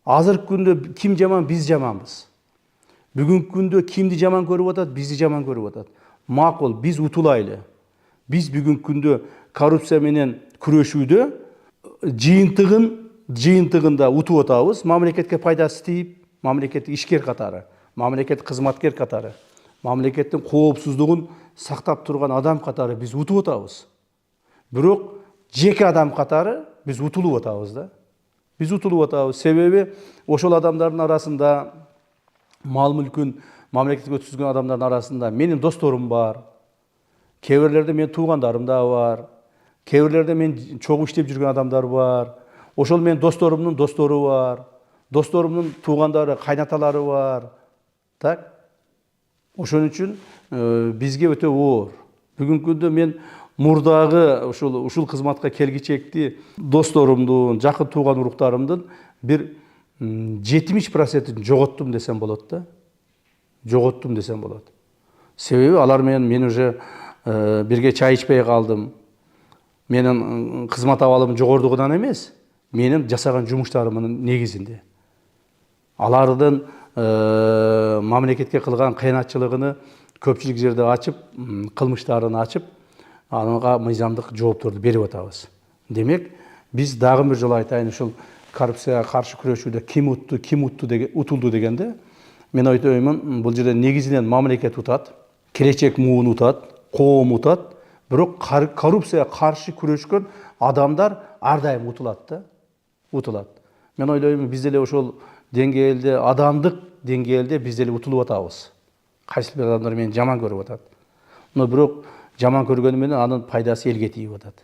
Азыркы күндө ким жаман, биз жаманбыз. Бүгүнкү күндө кимди жаман көрүп атат, бизди жаман көрүп атат. Макул, биз утулайлы. Биз бүгүнкү күндө коррупция менен күрөшүүдө жыйынтыгында утуп атабыз. Мамлекетке пайдасы тийип, мамлекеттик ишкер катары, мамлекеттик кызматкер катары, мамлекеттин коопсуздугун сактап турган адам катары биз утуп атабыз. Бирок жеке адам катары биз утулуп атабыз да. Биз утулуп атабыз. Себеби ошол адамдардын арасында, мал мүлкүн мамлекетке өткүзгөн адамдардын арасында менин досторум бар. Кээ бирлерде менин туугандарым да бар. Кээ бирлерде мен чогуу иштеп жүргөн адамдар бар. Ошол менин досторумдун достору бар. Досторумдун туугандары, кайнаталары бар. Так? Ошон үчүн бизге өтө оор. Бүгүнкү күндө мен мурдагы ушул кызматка келгичекти досторумдун, жакын тууган уруктарымдын бир 70%-ин жоготтум десем болот да. Жоготтум десем болот. Себеби алар менен мен уже бирге чай ичпей калдым. Менин кызмат абалым жогордугунан эмес, менин жасаган жумуштарымдын негизинде. Алардын мамлекетке кылган кыянатчылыгыны көпчүлүк жерде ачып, кылмыштарын ачып, анга мыйзамдык жоопторду берип атабыз. Демек, биз дагы бир жолу айтайын, ушул коррупцияга каршы күрөшүүдө ким утулду дегенде, мен айтоймун, бул жерде негизинен мамлекет утат, келечек муун утат, коом утат, бирок коррупцияга каршы күрөшкөн адамдар ар дайым утулат да. Утулат. Мен ойлоймун, биз деле ошол деңгээлде, адамдык деңгээлде биз деле утулуп атабыз. Кайсы бир адамдар мени жаман көрүп атат. Но бирок жаман көргөнү менен анын пайдасы элге тийип атат.